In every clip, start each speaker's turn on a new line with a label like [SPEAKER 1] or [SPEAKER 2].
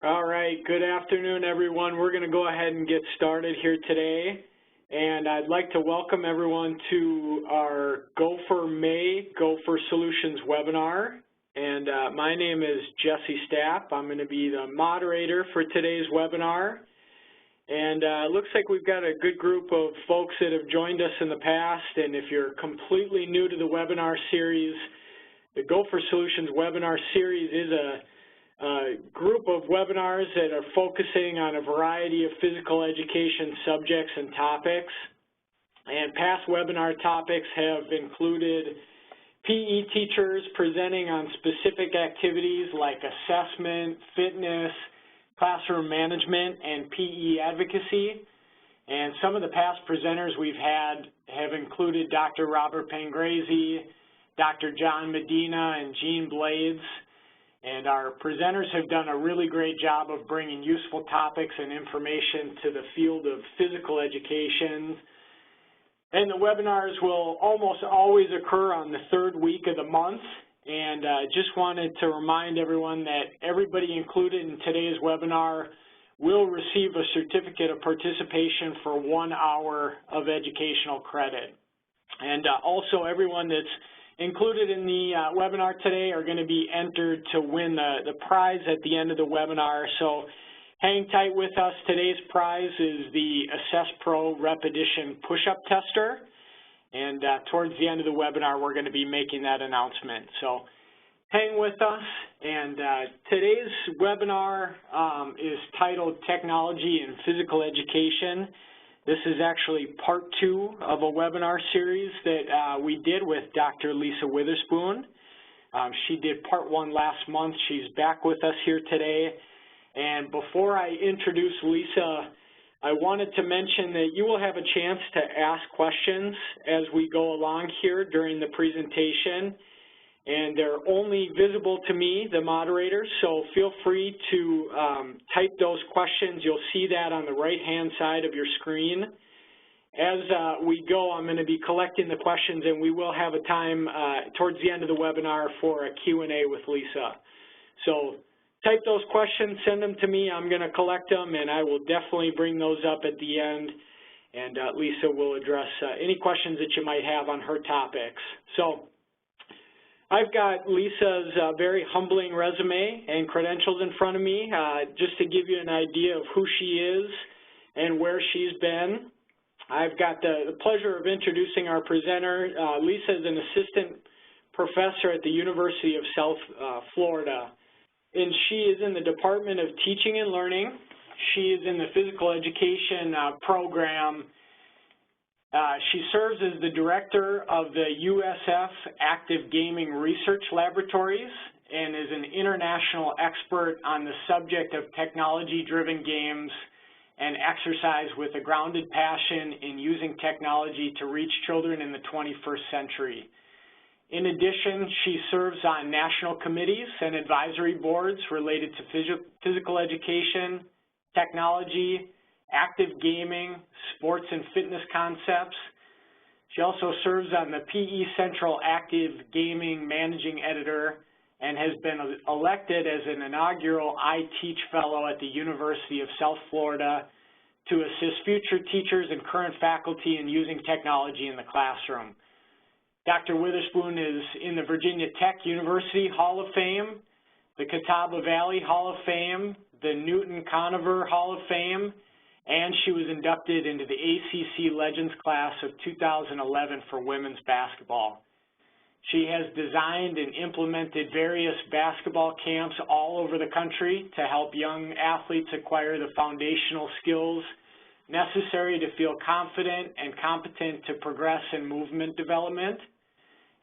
[SPEAKER 1] All right, good afternoon, everyone. We're going to go ahead and get started here today. And I'd like to welcome everyone to our Gopher May Gopher Solutions webinar. And my name is Jesse Stapp. I'm going to be the moderator for today's webinar. And it looks like we've got a good group of folks that have joined us in the past. And if you're completely new to the webinar series, the Gopher Solutions webinar series is a group of webinars that are focusing on a variety of physical education subjects and topics. And past webinar topics have included PE teachers presenting on specific activities like assessment, fitness, classroom management, and PE advocacy. And some of the past presenters we've had have included Dr. Robert Pangrazi, Dr. John Medina, and Jean Blades. And our presenters have done a really great job of bringing useful topics and information to the field of physical education. And the webinars will almost always occur on the third week of the month. And just wanted to remind everyone that everybody included in today's webinar will receive a certificate of participation for 1 hour of educational credit. And also everyone that's included in the webinar today are going to be entered to win the prize at the end of the webinar. So hang tight with us. Today's prize is the Assess Pro Repetition Push-Up Tester. And towards the end of the webinar, we're going to be making that announcement. So hang with us. And today's webinar is titled Technology in Physical Education. This is actually part 2 of a webinar series that we did with Dr. Lisa Witherspoon. She did part 1 last month. She's back with us here today. And before I introduce Lisa, I wanted to mention that you will have a chance to ask questions as we go along here during the presentation. And they're only visible to me, the moderator, so feel free to type those questions. You'll see that on the right-hand side of your screen. As we go, I'm going to be collecting the questions, and we will have a time towards the end of the webinar for a Q&A with Lisa. So type those questions, send them to me. I'm going to collect them, and I will definitely bring those up at the end, and Lisa will address any questions that you might have on her topics. So I've got Lisa's very humbling resume and credentials in front of me, just to give you an idea of who she is and where she's been. I've got the pleasure of introducing our presenter. Lisa is an assistant professor at the University of South Florida, and she is in the Department of Teaching and Learning. She is in the physical education program. She serves as the director of the USF Active Gaming Research Laboratories and is an international expert on the subject of technology-driven games and exercise with a grounded passion in using technology to reach children in the 21st century. In addition, she serves on national committees and advisory boards related to physical education, technology, active gaming, sports and fitness concepts. She also serves on the PE Central Active Gaming Managing Editor and has been elected as an inaugural iTeach Fellow at the University of South Florida to assist future teachers and current faculty in using technology in the classroom. Dr. Witherspoon is in the Virginia Tech University Hall of Fame, the Catawba Valley Hall of Fame, the Newton Conover Hall of Fame, and she was inducted into the ACC Legends class of 2011 for women's basketball. She has designed and implemented various basketball camps all over the country to help young athletes acquire the foundational skills necessary to feel confident and competent to progress in movement development,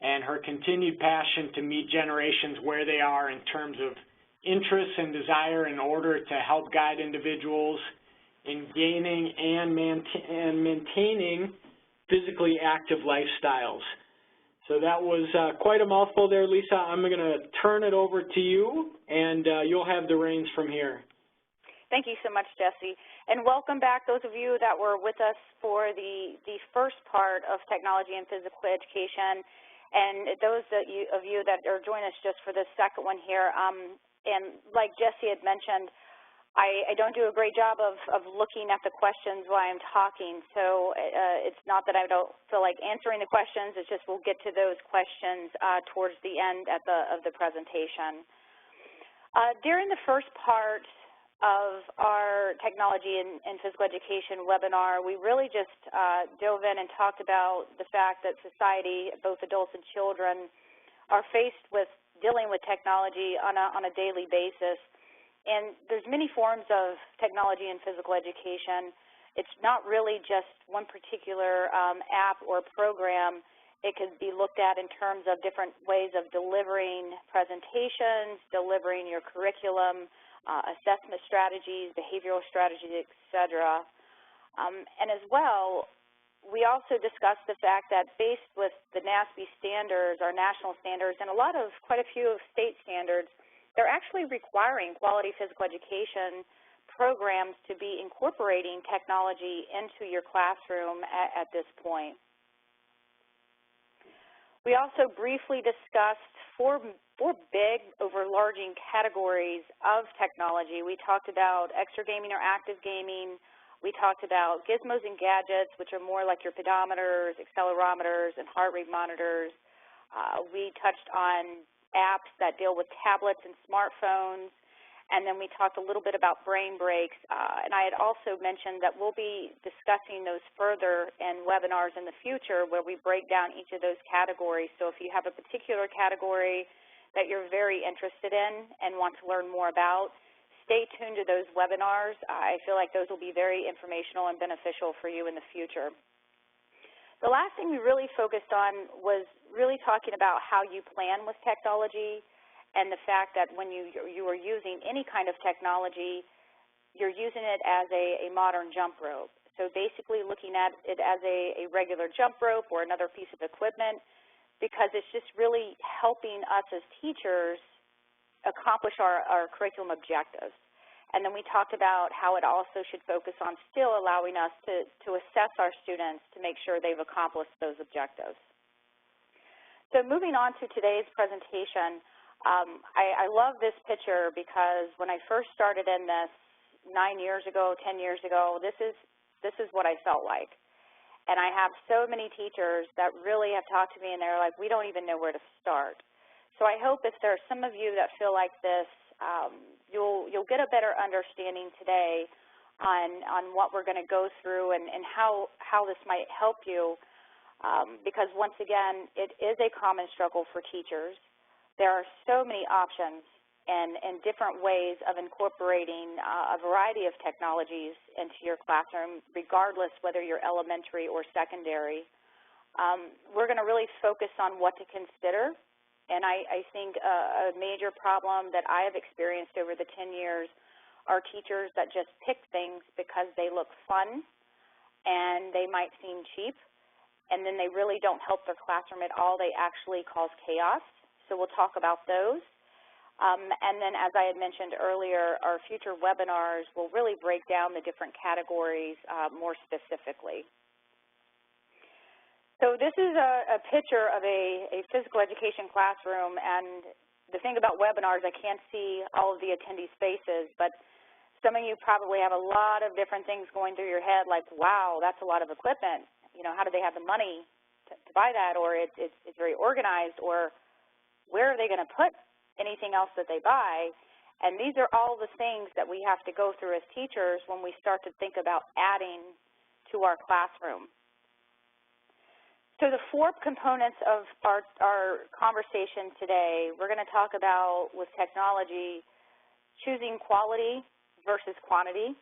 [SPEAKER 1] and her continued passion to meet generations where they are in terms of interests and desire in order to help guide individuals in gaining and maintaining physically active lifestyles. So that was quite a mouthful there, Lisa. I'm going to turn it over to you, and you'll have the reins from here.
[SPEAKER 2] Thank you so much, Jesse. And welcome back, those of you that were with us for the first part of technology and physical education, and those of you that are joining us just for the second one here. And like Jesse had mentioned, I don't do a great job of looking at the questions while I'm talking, so it's not that I don't feel like answering the questions, it's just we'll get to those questions towards the end of the presentation. During the first part of our technology and physical education webinar, we really just dove in and talked about the fact that society, both adults and children, are faced with dealing with technology on a daily basis. And there's many forms of technology in physical education. It's not really just one particular app or program. It could be looked at in terms of different ways of delivering presentations, delivering your curriculum, assessment strategies, behavioral strategies, et cetera. And as well, we also discussed the fact that based with the NASB standards, our national standards, and quite a few state standards, they're actually requiring quality physical education programs to be incorporating technology into your classroom at this point. We also briefly discussed four big overarching categories of technology. We talked about exergaming or active gaming. We talked about gizmos and gadgets, which are more like your pedometers, accelerometers, and heart rate monitors. We touched on apps that deal with tablets and smartphones, and then we talked a little bit about brain breaks, and I had also mentioned that we'll be discussing those further in webinars in the future where we break down each of those categories. So if you have a particular category that you're very interested in and want to learn more about, stay tuned to those webinars. I feel like those will be very informational and beneficial for you in the future. The last thing we really focused on was really talking about how you plan with technology and the fact that when you are using any kind of technology, you're using it as a modern jump rope. So basically looking at it as a regular jump rope or another piece of equipment, because it's just really helping us as teachers accomplish our curriculum objectives. And then we talked about how it also should focus on still allowing us to assess our students to make sure they've accomplished those objectives. So moving on to today's presentation, I love this picture because when I first started in this 9 years ago, 10 years ago, this is what I felt like. And I have so many teachers that really have talked to me and they're like, we don't even know where to start. So I hope if there are some of you that feel like this, you'll get a better understanding today on what we're going to go through and how this might help you, because once again, it is a common struggle for teachers. There are so many options and different ways of incorporating a variety of technologies into your classroom, regardless whether you're elementary or secondary. We're going to really focus on what to consider. And I think a major problem that I have experienced over the 10 years are teachers that just pick things because they look fun and they might seem cheap, and then they really don't help their classroom at all. They actually cause chaos. So we'll talk about those. And then, as I had mentioned earlier, our future webinars will really break down the different categories more specifically. So this is a picture of a physical education classroom, and the thing about webinars, I can't see all of the attendees' faces, but some of you probably have a lot of different things going through your head, like, wow, that's a lot of equipment. You know, how do they have the money to buy that, or it's very organized, or where are they going to put anything else that they buy? And these are all the things that we have to go through as teachers when we start to think about adding to our classroom. So the four components of our conversation today, we're going to talk about, with technology, choosing quality versus quantity.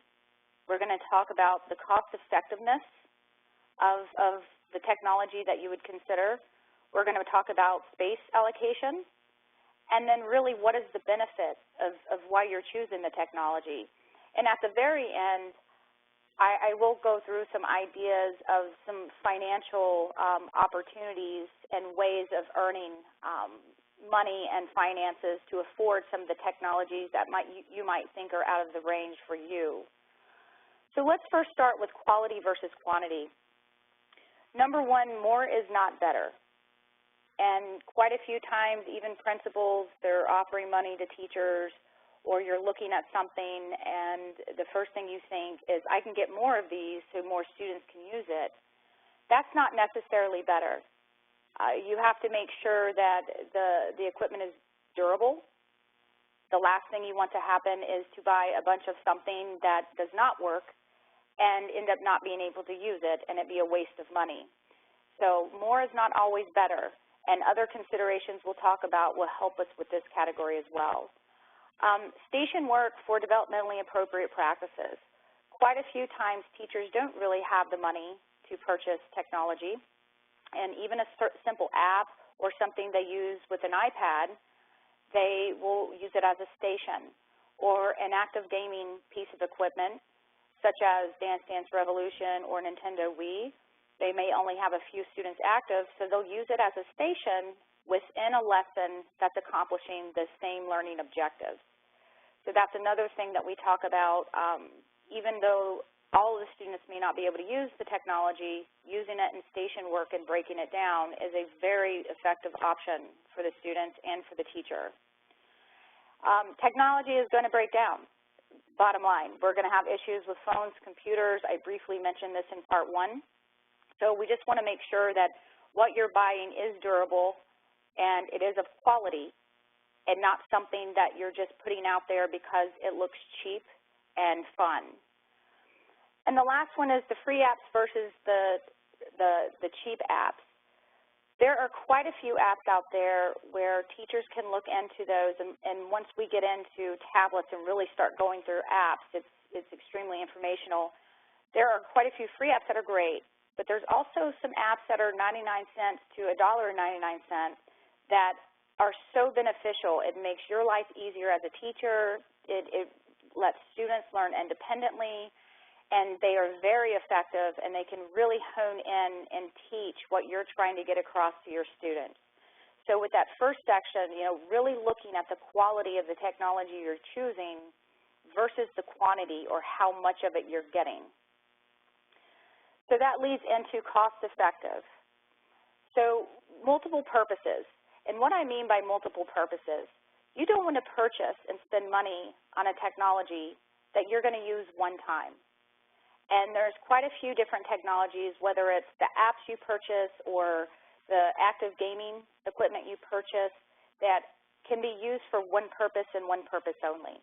[SPEAKER 2] We're going to talk about the cost effectiveness of the technology that you would consider. We're going to talk about space allocation, and then really what is the benefit of why you're choosing the technology. And at the very end, I will go through some ideas of some financial opportunities and ways of earning money and finances to afford some of the technologies that you might think are out of the range for you. So let's first start with quality versus quantity. Number one, more is not better. And quite a few times, even principals, they're offering money to teachers, or you're looking at something and the first thing you think is, I can get more of these so more students can use it, that's not necessarily better. You have to make sure that the equipment is durable. The last thing you want to happen is to buy a bunch of something that does not work and end up not being able to use it, and it be a waste of money. So more is not always better, and other considerations we'll talk about will help us with this category as well. Station work for developmentally appropriate practices. Quite a few times teachers don't really have the money to purchase technology, and even a simple app or something they use with an iPad, they will use it as a station, or an active gaming piece of equipment such as Dance Dance Revolution or Nintendo Wii. They may only have a few students active, so they'll use it as a station within a lesson that's accomplishing the same learning objectives. So that's another thing that we talk about. Even though all of the students may not be able to use the technology, using it in station work and breaking it down is a very effective option for the students and for the teacher. Technology is going to break down. Bottom line, we're going to have issues with phones, computers. I briefly mentioned this in part one. So we just want to make sure that what you're buying is durable and it is of quality and not something that you're just putting out there because it looks cheap and fun. And the last one is the free apps versus the cheap apps. There are quite a few apps out there where teachers can look into those, and once we get into tablets and really start going through apps, it's extremely informational. There are quite a few free apps that are great, but there's also some apps that are 99 cents to $1.99 that are so beneficial. It makes your life easier as a teacher. It lets students learn independently, and they are very effective, and they can really hone in and teach what you're trying to get across to your students. So with that first section, really looking at the quality of the technology you're choosing versus the quantity or how much of it you're getting. So that leads into cost-effective. So multiple purposes. And what I mean by multiple purposes, you don't want to purchase and spend money on a technology that you're going to use one time. And there's quite a few different technologies, whether it's the apps you purchase or the active gaming equipment you purchase, that can be used for one purpose and one purpose only.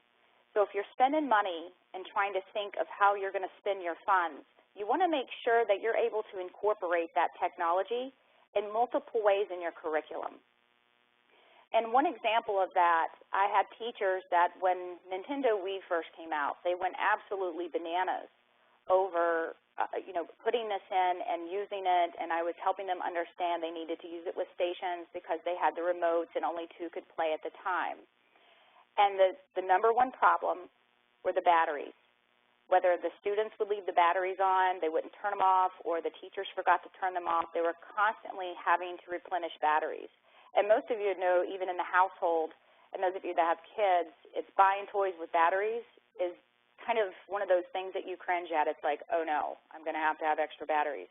[SPEAKER 2] So if you're spending money and trying to think of how you're going to spend your funds, you want to make sure that you're able to incorporate that technology in multiple ways in your curriculum. And one example of that, I had teachers that when Nintendo Wii first came out, they went absolutely bananas over putting this in and using it, and I was helping them understand they needed to use it with stations because they had the remotes and only 2 could play at the time. And the number one problem were the batteries. Whether the students would leave the batteries on, they wouldn't turn them off, or the teachers forgot to turn them off, they were constantly having to replenish batteries. And most of you know, even in the household, and those of you that have kids, it's buying toys with batteries is kind of one of those things that you cringe at. It's like, oh no, I'm going to have extra batteries.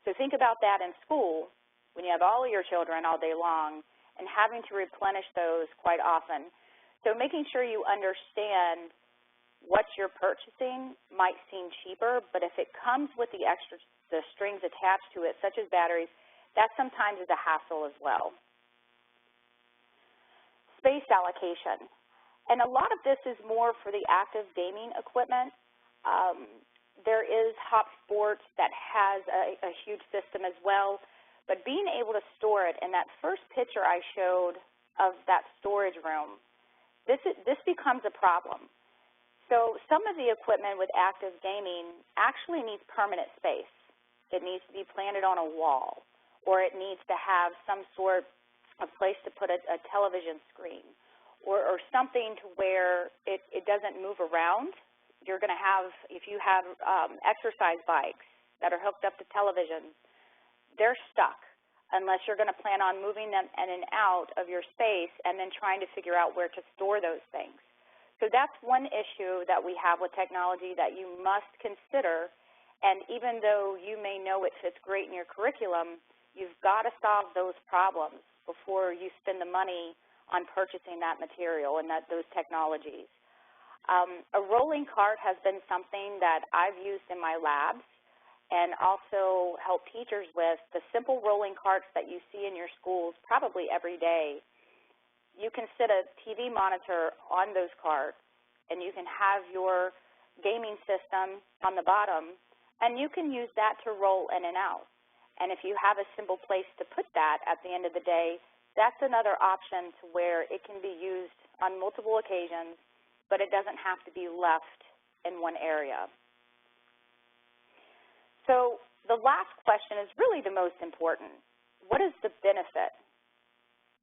[SPEAKER 2] So think about that in school when you have all of your children all day long and having to replenish those quite often. So making sure you understand what you're purchasing might seem cheaper, but if it comes with the strings attached to it, such as batteries, that sometimes is a hassle as well. Space allocation. And a lot of this is more for the active gaming equipment. There is Hop Sports that has a huge system as well, but being able to store it, and that first picture I showed of that storage room, this becomes a problem. So some of the equipment with active gaming actually needs permanent space. It needs to be planted on a wall, or it needs to have some sort of place to put a television screen, or something to where it doesn't move around. You're going to have, if you have exercise bikes that are hooked up to televisions, they're stuck unless you're going to plan on moving them in and out of your space and then trying to figure out where to store those things. So that's one issue that we have with technology that you must consider, and even though you may know it fits great in your curriculum, you've got to solve those problems before you spend the money on purchasing that material and those technologies. A rolling cart has been something that I've used in my labs and also help teachers with. The simple rolling carts that you see in your schools probably every day. You can sit a TV monitor on those carts, and you can have your gaming system on the bottom, and you can use that to roll in and out. And if you have a simple place to put that at the end of the day, that's another option to where it can be used on multiple occasions, but it doesn't have to be left in one area. So the last question is really the most important. What is the benefit?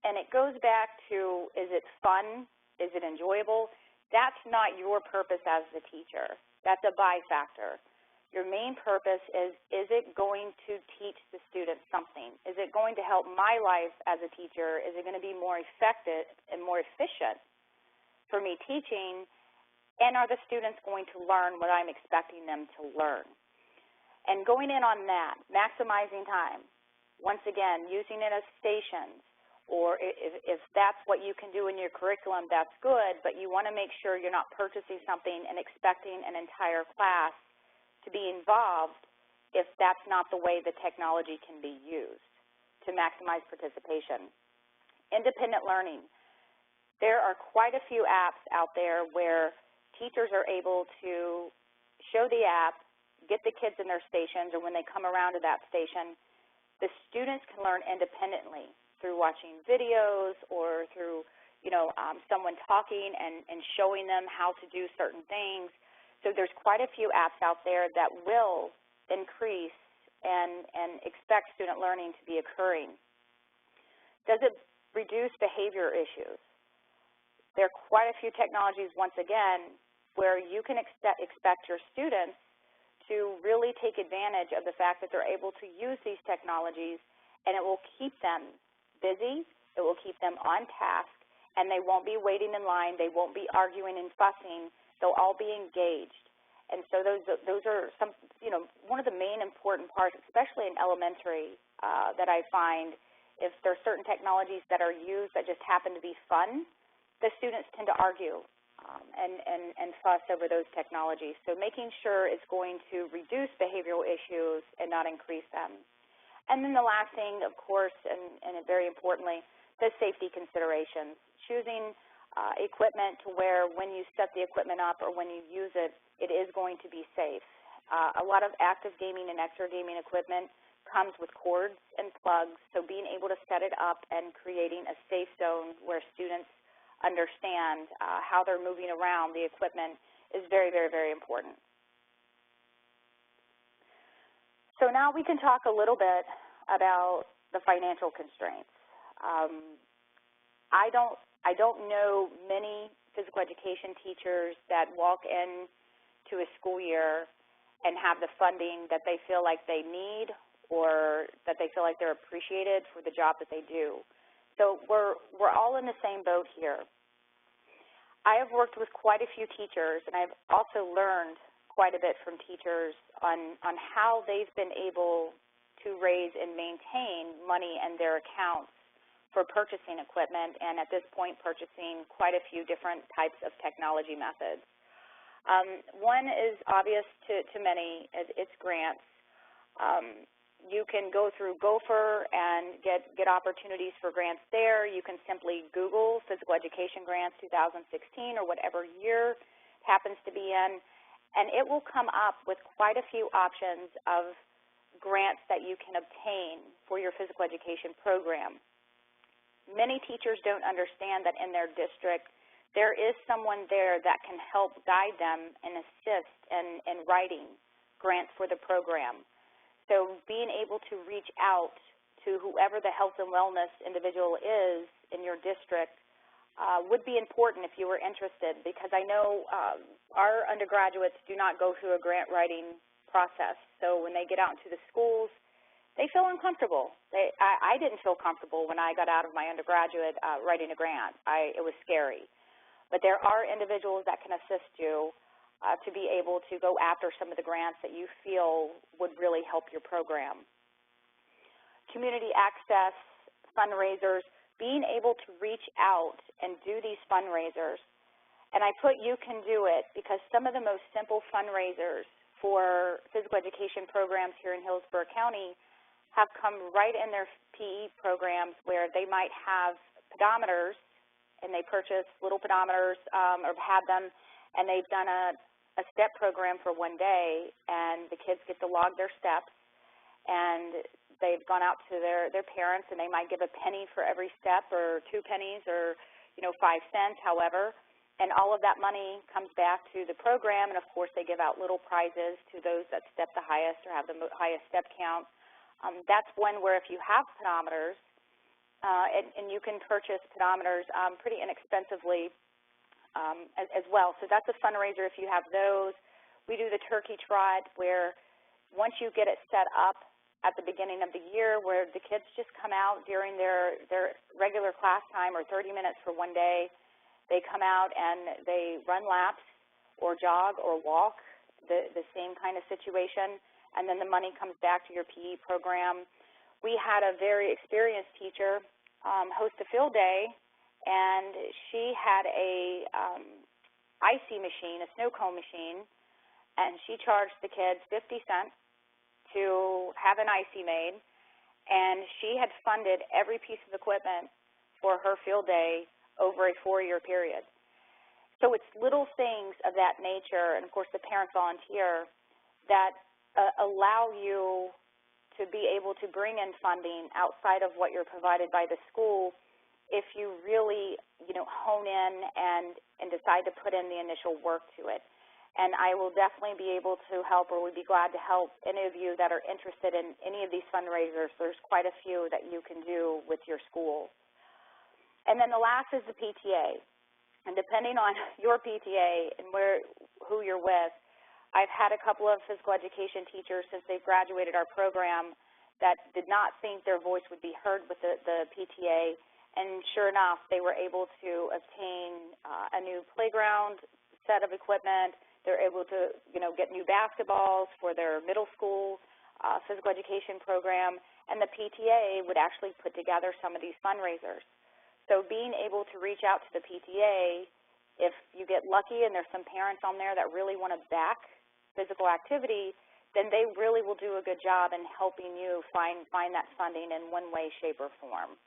[SPEAKER 2] And it goes back to, is it fun? Is it enjoyable? That's not your purpose as the teacher. That's a by factor. Your main purpose is it going to teach the student something? Is it going to help my life as a teacher? Is it going to be more effective and more efficient for me teaching? And are the students going to learn what I'm expecting them to learn? And going in on that, maximizing time, once again, using it as stations, or if that's what you can do in your curriculum, that's good, but you want to make sure you're not purchasing something and expecting an entire class to be involved if that's not the way the technology can be used to maximize participation. Independent learning. There are quite a few apps out there where teachers are able to show the app, get the kids in their stations, or when they come around to that station, the students can learn independently through watching videos or through, someone talking and showing them how to do certain things. So there's quite a few apps out there that will increase and expect student learning to be occurring. Does it reduce behavior issues? There are quite a few technologies, once again, where you can expect your students to really take advantage of the fact that they're able to use these technologies, and it will keep them busy, it will keep them on task, and they won't be waiting in line, they won't be arguing and fussing, they'll all be engaged. And so those are some, one of the main important parts, especially in elementary, that I find. If there are certain technologies that are used that just happen to be fun, the students tend to argue and fuss over those technologies. So making sure it's going to reduce behavioral issues and not increase them. And then the last thing, of course, and very importantly, the safety considerations. Choosing equipment to where when you set the equipment up or when you use it, it is going to be safe. A lot of active gaming and extra gaming equipment comes with cords and plugs, so being able to set it up and creating a safe zone where students understand how they're moving around the equipment is very, very, very important. So now we can talk a little bit about the financial constraints. I don't know many physical education teachers that walk into a school year and have the funding that they feel like they need or that they feel like they're appreciated for the job that they do. So we're all in the same boat here. I have worked with quite a few teachers, and I've also learned quite a bit from teachers on how they've been able to raise and maintain money in their accounts for purchasing equipment, and at this point purchasing quite a few different types of technology methods. One is obvious to many, it's grants. You can go through Gopher and get opportunities for grants there. You can simply Google Physical Education Grants 2016 or whatever year it happens to be in, and it will come up with quite a few options of grants that you can obtain for your physical education program. Many teachers don't understand that in their district there is someone there that can help guide them and assist in writing grants for the program. So being able to reach out to whoever the health and wellness individual is in your district would be important if you were interested, because I know our undergraduates do not go through a grant writing process. So when they get out into the schools, they feel uncomfortable. I didn't feel comfortable when I got out of my undergraduate writing a grant. It was scary. But there are individuals that can assist you to be able to go after some of the grants that you feel would really help your program. Community access, fundraisers, being able to reach out and do these fundraisers And I put "you can do it" because some of the most simple fundraisers for physical education programs here in Hillsborough County have come right in their PE programs, where they might have pedometers, and they purchase little pedometers or have them, and they've done a step program for one day, and the kids get to log their steps, and they've gone out to their parents, and they might give a penny for every step, or 2 pennies, or 5 cents, however. And all of that money comes back to the program, and of course they give out little prizes to those that step the highest or have the highest step count. That's one where if you have pedometers, and you can purchase pedometers pretty inexpensively as well. So that's a fundraiser if you have those. We do the turkey trot, where once you get it set up at the beginning of the year, where the kids just come out during their regular class time, or 30 minutes for one day. They come out and they run laps or jog or walk, the same kind of situation, and then the money comes back to your PE program. We had a very experienced teacher host a field day, and she had a icy machine, a snow cone machine, and she charged the kids 50 cents to have an icy made, and she had funded every piece of equipment for her field day over a 4-year period. So it's little things of that nature, and of course the parents volunteer, that allow you to be able to bring in funding outside of what you're provided by the school if you really, hone in and decide to put in the initial work to it. And I will definitely be able to help, or would be glad to help any of you that are interested in any of these fundraisers. There's quite a few that you can do with your school. And then the last is the PTA. And depending on your PTA and who you're with, I've had a couple of physical education teachers since they've graduated our program that did not think their voice would be heard with the PTA, and sure enough, they were able to obtain a new playground set of equipment. They're able to, get new basketballs for their middle school physical education program, and the PTA would actually put together some of these fundraisers. So being able to reach out to the PTA, if you get lucky and there's some parents on there that really want to back physical activity, then they really will do a good job in helping you find that funding in one way, shape, or form.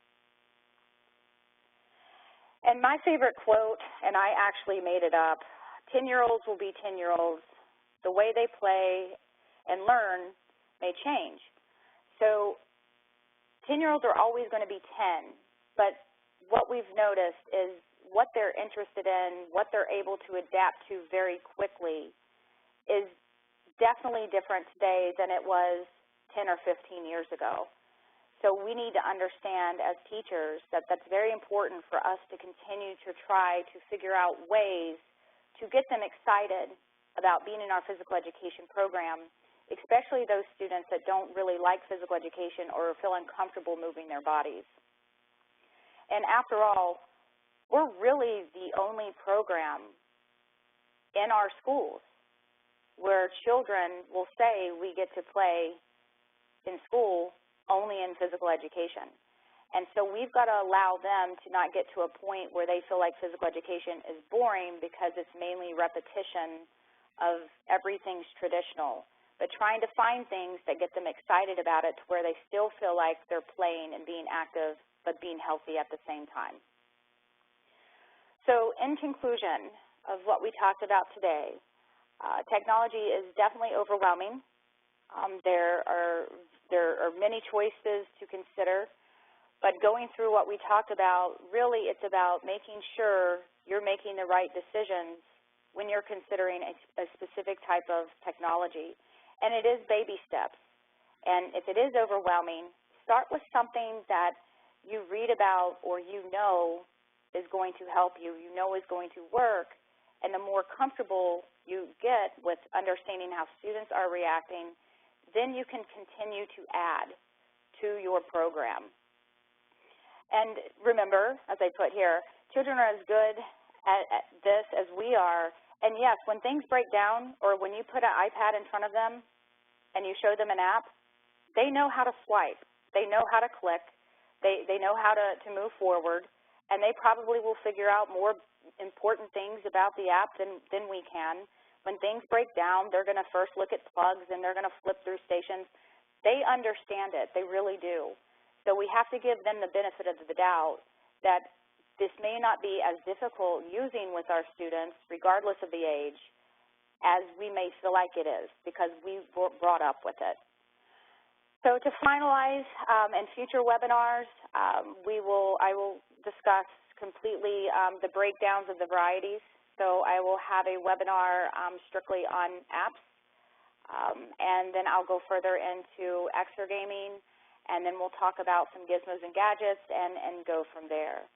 [SPEAKER 2] And my favorite quote, and I actually made it up, 10-year-olds will be 10-year-olds. The way they play and learn may change. So 10-year-olds are always going to be 10, but what we've noticed is what they're interested in, what they're able to adapt to very quickly is definitely different today than it was 10 or 15 years ago. So we need to understand as teachers that that's very important for us to continue to try to figure out ways to get them excited about being in our physical education program, especially those students that don't really like physical education or feel uncomfortable moving their bodies. And after all, we're really the only program in our schools where children will say we get to play in school only in physical education. And so we've got to allow them to not get to a point where they feel like physical education is boring because it's mainly repetition of everything's traditional, but trying to find things that get them excited about it to where they still feel like they're playing and being active but being healthy at the same time. So in conclusion of what we talked about today, technology is definitely overwhelming. There are many choices to consider, but going through what we talked about, really it's about making sure you're making the right decisions when you're considering a specific type of technology. And it is baby steps. And if it is overwhelming, start with something that you read about or you know is going to help you, you know is going to work, and the more comfortable you get with understanding how students are reacting, then you can continue to add to your program. And remember, as I put here, children are as good at this as we are, and yes, when things break down or when you put an iPad in front of them and you show them an app, they know how to swipe, they know how to click, they know how to move forward, and they probably will figure out more important things about the app than we can. When things break down, they're going to first look at plugs and they're going to flip through stations. They understand it. They really do. So we have to give them the benefit of the doubt that this may not be as difficult using with our students, regardless of the age, as we may feel like it is, because we were brought up with it. So to finalize, in future webinars, I will discuss completely the breakdowns of the varieties. So I will have a webinar strictly on apps, and then I'll go further into exergaming, and then we'll talk about some gizmos and gadgets and go from there.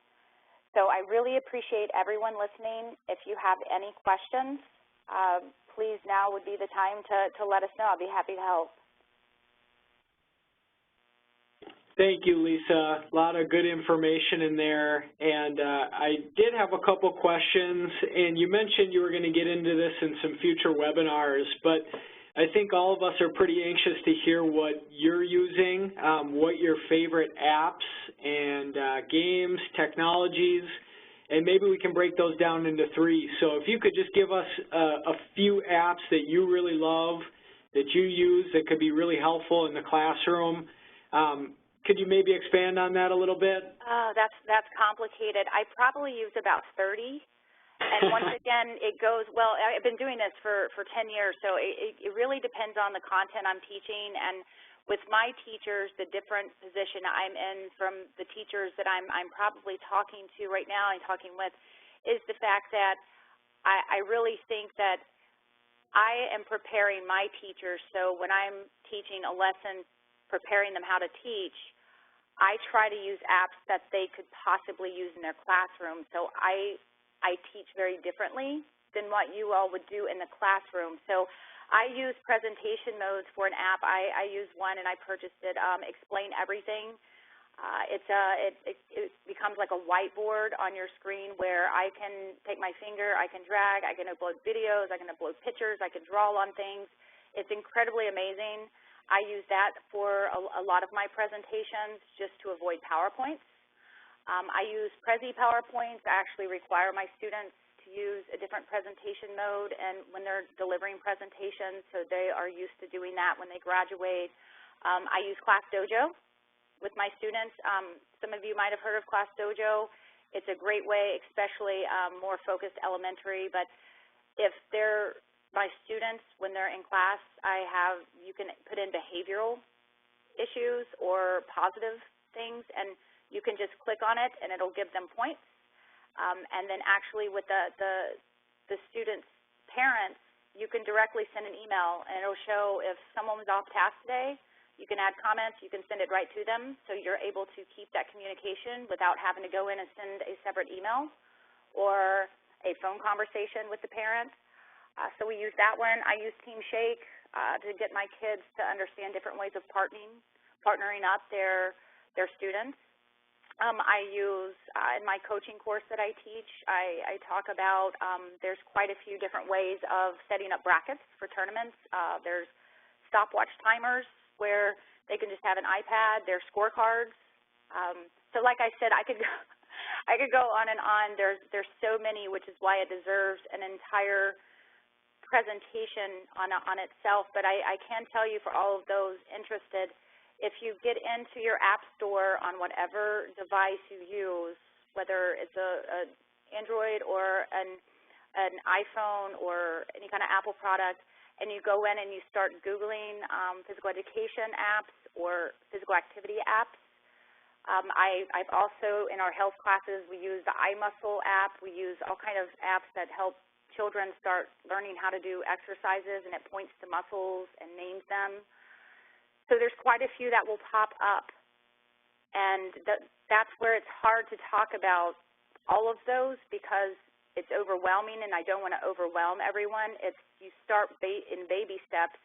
[SPEAKER 2] So I really appreciate everyone listening. If you have any questions, please, now would be the time to let us know. I'll be happy to help.
[SPEAKER 1] Thank you, Lisa. A lot of good information in there. And I did have a couple questions, and you mentioned you were going to get into this in some future webinars, but I think all of us are pretty anxious to hear what you're using, what your favorite apps and games, technologies, and maybe we can break those down into three. So if you could just give us a few apps that you really love, that you use, that could be really helpful in the classroom. Could you maybe expand on that a little bit?
[SPEAKER 2] Oh, that's complicated. I probably use about 30. And once again, it goes, well, I've been doing this for 10 years, so it really depends on the content I'm teaching. And with my teachers, the different position I'm in from the teachers that I'm probably talking to right now and talking with is the fact that I really think that I am preparing my teachers. So when I'm teaching a lesson, preparing them how to teach, I try to use apps that they could possibly use in their classroom. So I teach very differently than what you all would do in the classroom. So I use presentation modes for an app. I use one, and I purchased it, Explain Everything. It becomes like a whiteboard on your screen where I can take my finger, I can drag, I can upload videos, I can upload pictures, I can draw on things. It's incredibly amazing. I use that for a lot of my presentations just to avoid PowerPoints. I use Prezi PowerPoints. I actually require my students to use a different presentation mode and when they're delivering presentations, so they are used to doing that when they graduate. I use Class Dojo with my students. Some of you might have heard of Class Dojo. It's a great way, especially more focused elementary, but if they're my students, when they're in class, you can put in behavioral issues or positive things, and you can just click on it, and it'll give them points. And then actually with the students' parents, you can directly send an email, and it'll show if someone was off task today, you can add comments, you can send it right to them, so you're able to keep that communication without having to go in and send a separate email or a phone conversation with the parents. So we use that one. I use Team Shake to get my kids to understand different ways of partnering up their students. I use, in my coaching course that I teach, I talk about there's quite a few different ways of setting up brackets for tournaments. There's stopwatch timers where they can just have an iPad. There's scorecards. So like I said, I could go on and on. There's so many, which is why it deserves an entire presentation on itself, but I can tell you for all of those interested, if you get into your app store on whatever device you use, whether it's a Android or an iPhone or any kind of Apple product, and you go in and you start Googling physical education apps or physical activity apps. I've also, in our health classes, we use the iMuscle app. We use all kind of apps that help children start learning how to do exercises, and it points to muscles and names them. So there's quite a few that will pop up, and that's where it's hard to talk about all of those because it's overwhelming, and I don't want to overwhelm everyone. You start in baby steps,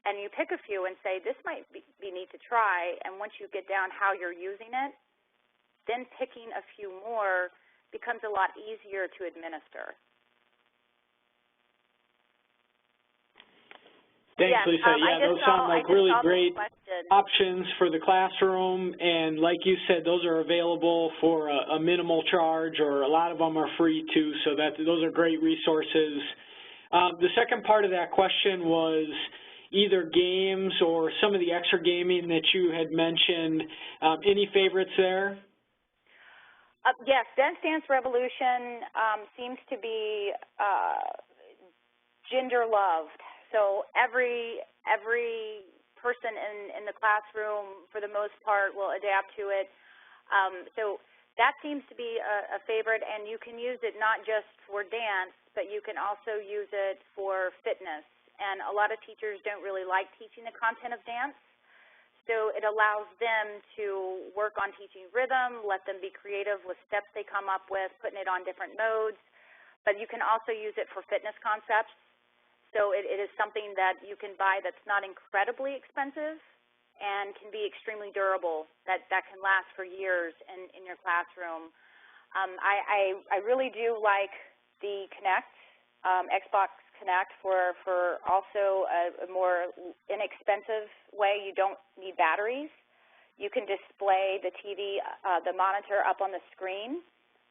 [SPEAKER 2] and you pick a few and say, this might be neat to try, and once you get down how you're using it, then picking a few more becomes a lot easier to administer.
[SPEAKER 1] Thanks,
[SPEAKER 2] Yes,
[SPEAKER 1] Lisa. Yeah, those sound like really great options for the classroom, and like you said, those are available for a minimal charge, or a lot of them are free too, so those are great resources. The second part of that question was either games or some of the extra gaming that you had mentioned. Any favorites there?
[SPEAKER 2] Yes, Dance Revolution seems to be gender-loved. So every person in the classroom, for the most part, will adapt to it. So that seems to be a favorite, and you can use it not just for dance, but you can also use it for fitness. And a lot of teachers don't really like teaching the content of dance, so it allows them to work on teaching rhythm, let them be creative with steps they come up with, putting it on different modes. But you can also use it for fitness concepts. So it is something that you can buy that's not incredibly expensive and can be extremely durable, that can last for years in your classroom. I really do like the Kinect, Xbox Kinect, for also a more inexpensive way. You don't need batteries. You can display the TV, the monitor up on the screen,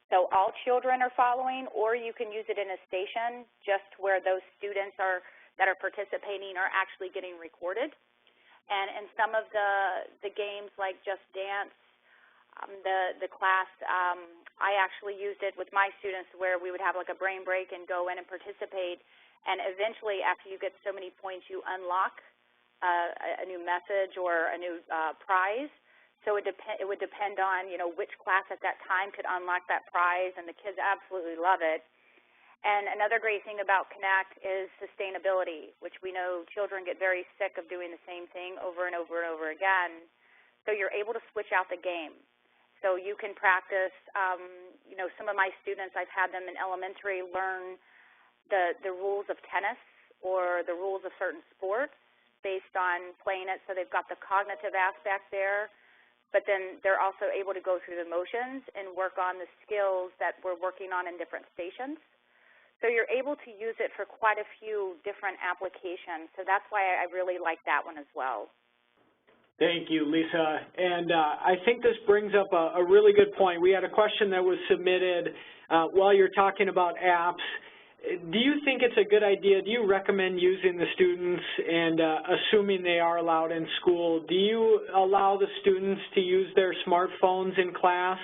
[SPEAKER 2] so all children are following, or you can use it in a station just where those students that are participating are actually getting recorded. And in some of the games like Just Dance, the class, I actually used it with my students where we would have like a brain break and go in and participate. And eventually, after you get so many points, you unlock a new message or a new prize. So it would depend on, which class at that time could unlock that prize, and the kids absolutely love it. And another great thing about Kinect is sustainability, which we know children get very sick of doing the same thing over and over and over again. So you're able to switch out the game. So you can practice, some of my students, I've had them in elementary learn the rules of tennis or the rules of certain sports based on playing it. So they've got the cognitive aspect there, but then they're also able to go through the motions and work on the skills that we're working on in different stations. So you're able to use it for quite a few different applications. So that's why I really like that one as well.
[SPEAKER 1] Thank you, Lisa. And I think this brings up a really good point. We had a question that was submitted while you're talking about apps. Do you think it's a good idea? Do you recommend using the students, and assuming they are allowed in school, do you allow the students to use their smartphones in class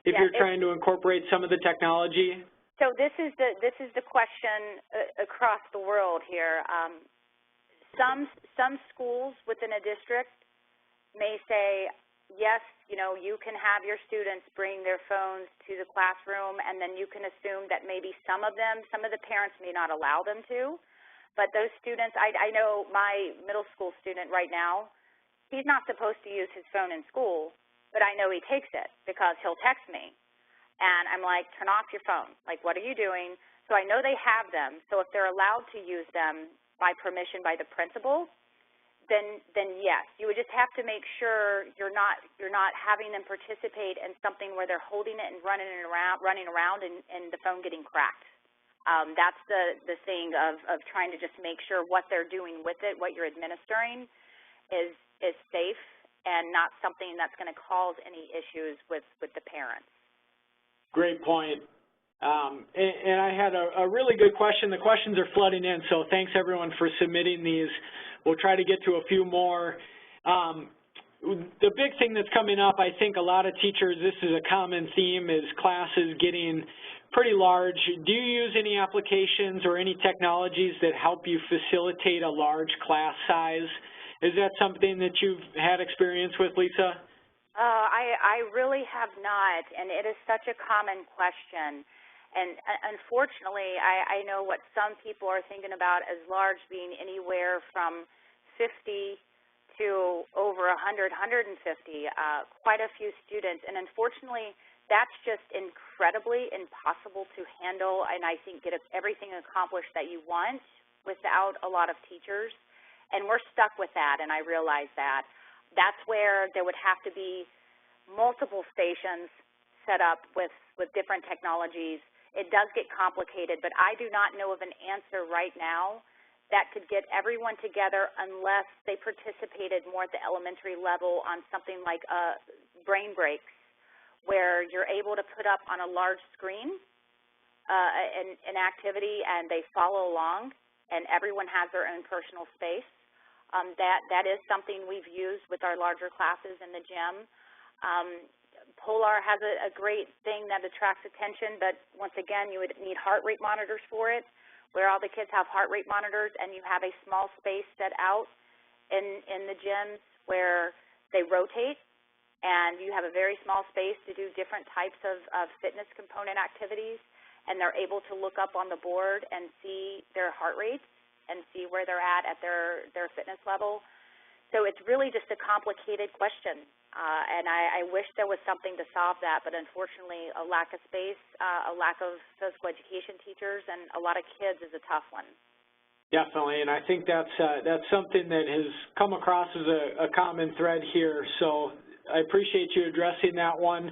[SPEAKER 1] if you're trying to incorporate some of the technology?
[SPEAKER 2] So this is the question across the world here. Some schools within a district may say, yes, you can have your students bring their phones to the classroom, and then you can assume that maybe some of the parents may not allow them to. But those students, I know my middle school student right now, he's not supposed to use his phone in school, but I know he takes it because he'll text me. And I'm like, turn off your phone. Like, what are you doing? So I know they have them. So if they're allowed to use them by permission by the principal, then yes. You would just have to make sure you're not having them participate in something where they're holding it and running around and the phone getting cracked. That's the thing of trying to just make sure what they're doing with it, what you're administering, is safe and not something that's going to cause any issues with the parents.
[SPEAKER 1] Great point. And I had a really good question. The questions are flooding in, so thanks everyone for submitting these. We'll try to get to a few more. The big thing that's coming up, I think a lot of teachers, this is a common theme, is classes getting pretty large. Do you use any applications or any technologies that help you facilitate a large class size? Is that something that you've had experience with, Lisa?
[SPEAKER 2] I really have not, and it is such a common question. And unfortunately, I know what some people are thinking about as large being anywhere from 50 to over 100, 150, quite a few students. And unfortunately, that's just incredibly impossible to handle, and I think get everything accomplished that you want without a lot of teachers. And we're stuck with that, and I realize that. That's where there would have to be multiple stations set up with different technologies. It does get complicated, but I do not know of an answer right now that could get everyone together unless they participated more at the elementary level on something like brain breaks, where you're able to put up on a large screen an activity and they follow along and everyone has their own personal space. That is something we've used with our larger classes in the gym. Polar has a great thing that attracts attention, but once again, you would need heart rate monitors for it, where all the kids have heart rate monitors and you have a small space set out in the gyms where they rotate, and you have a very small space to do different types of fitness component activities, and they're able to look up on the board and see their heart rates and see where they're at their fitness level. So it's really just a complicated question, and I wish there was something to solve that, but unfortunately a lack of space, a lack of physical education teachers, and a lot of kids is a tough one.
[SPEAKER 1] Definitely, and I think that's something that has come across as a common thread here, so I appreciate you addressing that one.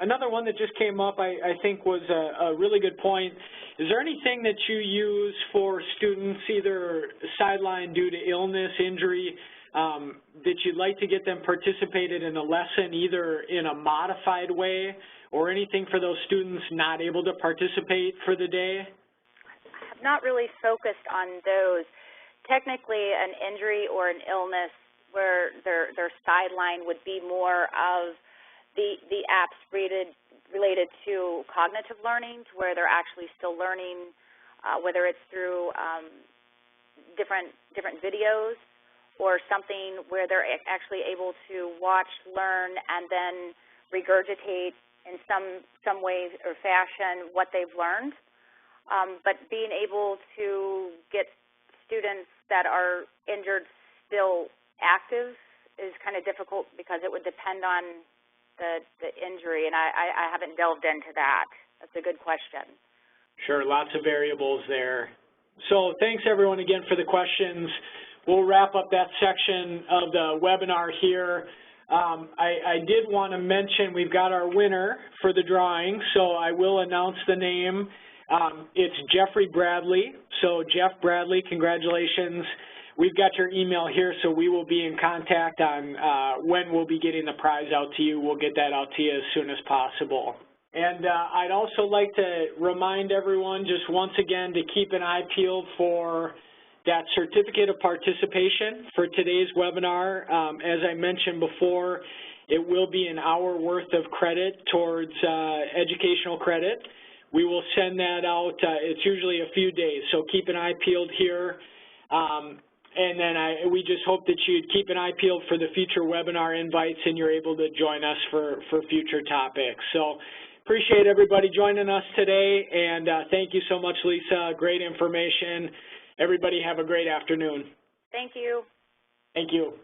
[SPEAKER 1] Another one that just came up I think was a really good point. Is there anything that you use for students, either sidelined due to illness, injury, that you'd like to get them participated in a lesson either in a modified way or anything for those students not able to participate for the day?
[SPEAKER 2] I have not really focused on those. Technically, an injury or an illness where their sideline would be more of the apps related to cognitive learning, to where they're actually still learning, whether it's through different videos, or something where they're actually able to watch, learn, and then regurgitate in some way or fashion what they've learned. But being able to get students that are injured still active is kind of difficult because it would depend on the injury, and I haven't delved into that. That's a good question.
[SPEAKER 1] Sure, lots of variables there. So thanks everyone again for the questions. We'll wrap up that section of the webinar here. I did want to mention we've got our winner for the drawing, so I will announce the name. It's Jeffrey Bradley. So Jeff Bradley, congratulations. We've got your email here, so we will be in contact on when we'll be getting the prize out to you. We'll get that out to you as soon as possible. And I'd also like to remind everyone just once again to keep an eye peeled for that certificate of participation for today's webinar. As I mentioned before, it will be an hour worth of credit towards educational credit. We will send that out. It's usually a few days, so keep an eye peeled here. And then we just hope that you'd keep an eye peeled for the future webinar invites and you're able to join us for future topics. So appreciate everybody joining us today, and thank you so much, Lisa. Great information. Everybody have a great afternoon.
[SPEAKER 2] Thank you.
[SPEAKER 1] Thank you.